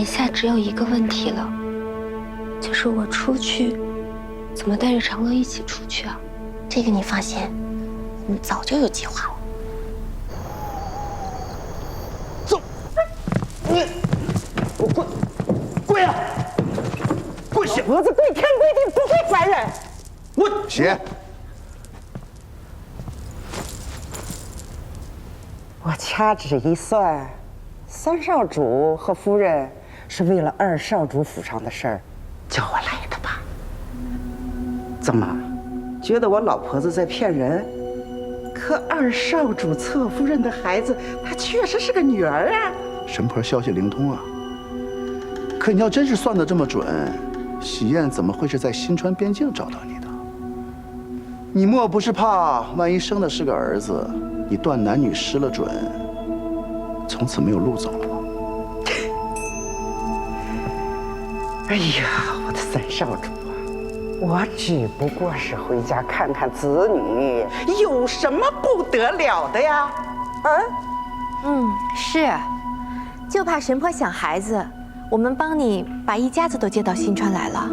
眼下只有一个问题了，就是我出去，怎么带着长乐一起出去啊？这个你放心，我们早就有计划了。走，我跪啊！跪下！儿子跪天跪地不会传人。我起。我掐指一算，三少主和夫人是为了二少主府上的事儿叫我来的吧？怎么，觉得我老婆子在骗人？可二少主侧夫人的孩子，她确实是个女儿啊！神婆消息灵通啊！可你要真是算得这么准，喜宴怎么会是在新川边境找到你的？你莫不是怕万一生的是个儿子，你断男女失了准，从此没有路走了吗？哎呀，我的三少主啊，我只不过是回家看看子女，有什么不得了的呀？是，就怕神婆想孩子，我们帮你把一家子都接到新川来了。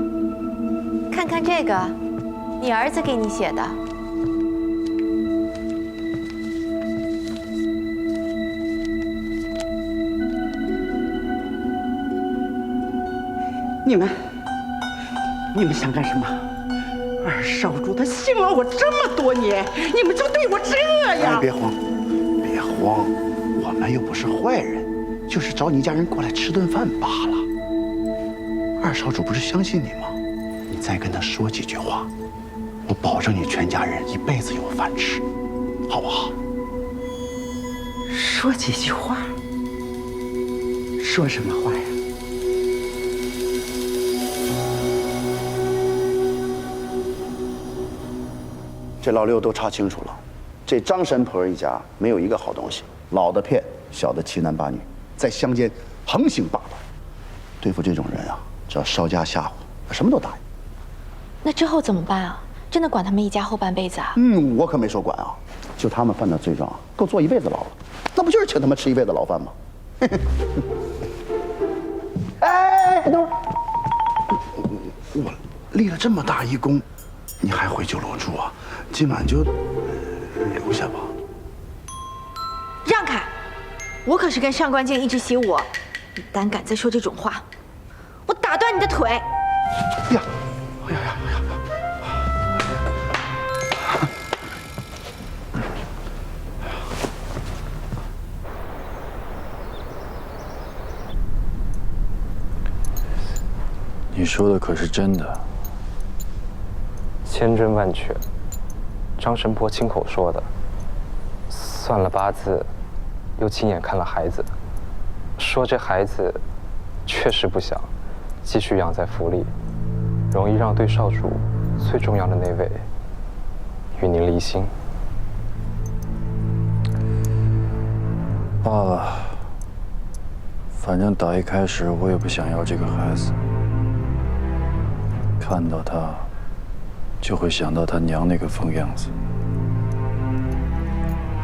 看看这个，你儿子给你写的。你们想干什么？二少主他信了我这么多年，你们就对我这样？哎，别慌，别慌，我们又不是坏人，就是找你一家人过来吃顿饭罢了。二少主不是相信你吗？你再跟他说几句话，我保证你全家人一辈子有饭吃，好不好？说几句话？说什么话呀？这老六都查清楚了，这张神婆一家没有一个好东西，老的骗，小的欺男霸女，在乡间横行霸道。对付这种人啊，只要稍加吓唬，他什么都答应。那之后怎么办啊？真的管他们一家后半辈子啊？我可没说管啊，就他们犯的罪状，够坐一辈子牢了，那不就是请他们吃一辈子牢饭吗？哎，等会儿，我立了这么大一功，你还回酒楼住啊？今晚就留下吧。让开！我可是跟上官静一直习武，你胆敢再说这种话，我打断你的腿！呀，哎呀呀呀！你说的可是真的？千真万确，张神婆亲口说的。算了八字，又亲眼看了孩子，说这孩子确实不小，继续养在府里，容易让对少主最重要的那位与您离心。罢了，反正打一开始我也不想要这个孩子，看到他就会想到他娘那个疯样子，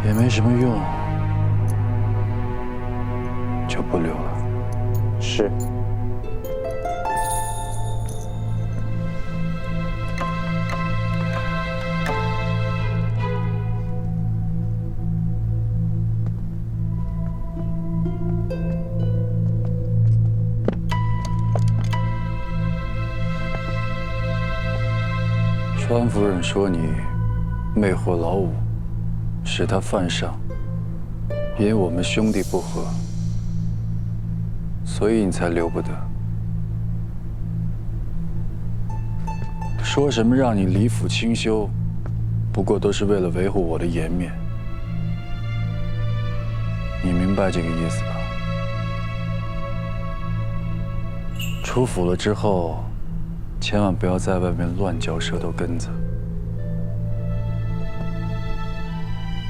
也没什么用，就不留了。是。川夫人说你魅惑老五，使他犯上，因我们兄弟不和，所以你才留不得。说什么让你离府清修，不过都是为了维护我的颜面。你明白这个意思吧？出府了之后，千万不要在外面乱嚼舌头根子。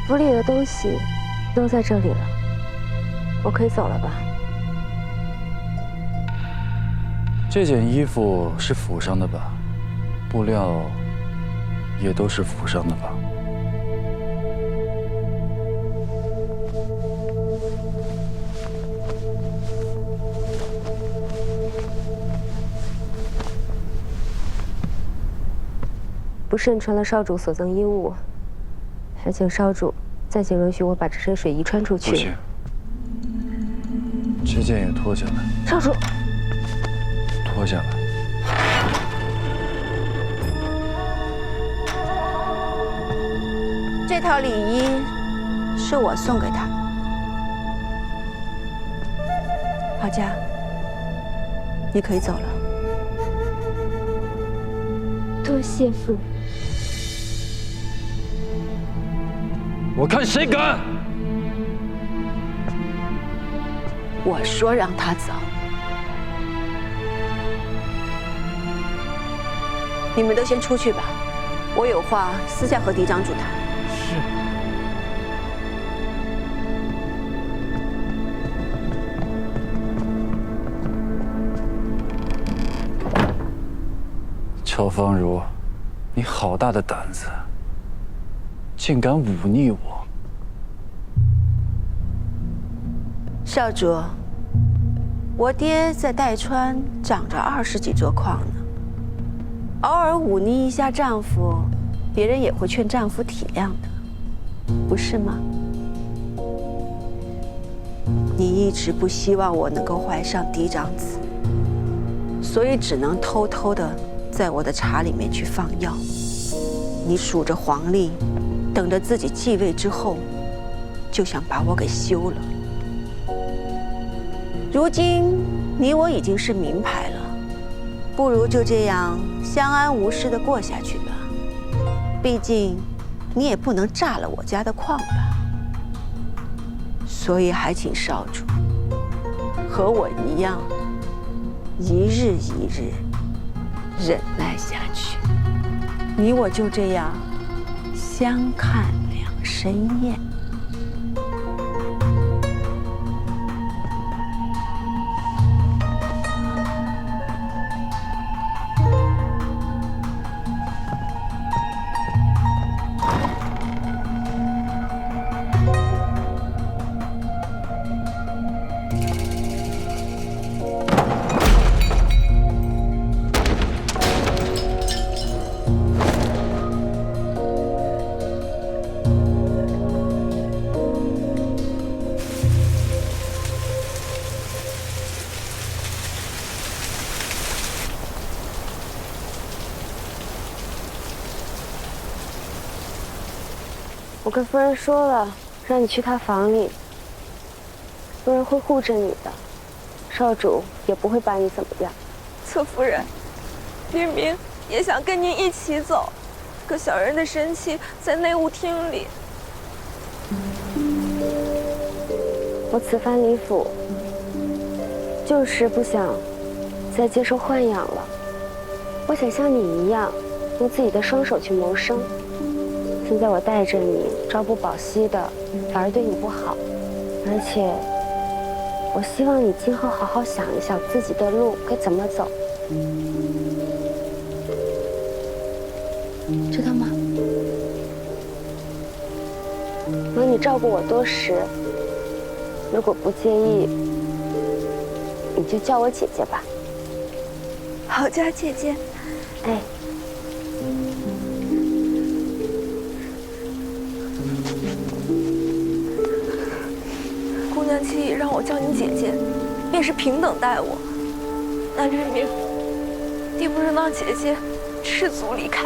府里的东西都在这里了，我可以走了吧？这件衣服是府上的吧？布料也都是府上的吧？不慎穿了少主所赠衣物，还请少主暂且允许我把这身水衣穿出去。不行，这件也脱下来。少主，脱下来。这套礼衣是我送给他的。郝家，你可以走了。多谢夫人。我看谁敢！我说让他走。你们都先出去吧，我有话私下和嫡长主谈。是。乔芳如，你好大的胆子，竟敢忤逆我！少主，我爹在代川长着20几座矿呢，偶尔忤逆一下丈夫，别人也会劝丈夫体谅的，不是吗？你一直不希望我能够怀上嫡长子，所以只能偷偷的在我的茶里面去放药。你数着黄历，等着自己继位之后，就想把我给休了。如今你我已经是名牌了，不如就这样相安无事的过下去吧。毕竟你也不能炸了我家的矿吧。所以还请少主和我一样，一日一日忍耐下去。你我就这样相看两生厌。我跟夫人说了，让你去她房里，夫人会护着你的，少主也不会把你怎么样。侧夫人，明明也想跟您一起走，可小人的神器在内务厅里。我此番离府，就是不想再接受豢养了。我想像你一样，用自己的双手去谋生。现在我带着你，朝不保夕的，反而对你不好。而且，我希望你今后好好想一想自己的路该怎么走，知道吗？求你照顾我多时，如果不介意，你就叫我姐姐吧。郝家姐姐，哎。姑娘既已让我叫你姐姐，便是平等待我，那律明定不能让姐姐赤足离开。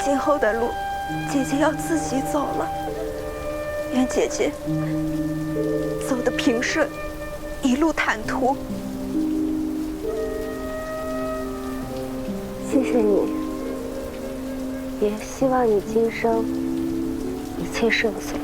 今后的路，姐姐要自己走了。愿姐姐走得平顺，一路坦途。谢谢你，也希望你今生一切顺遂。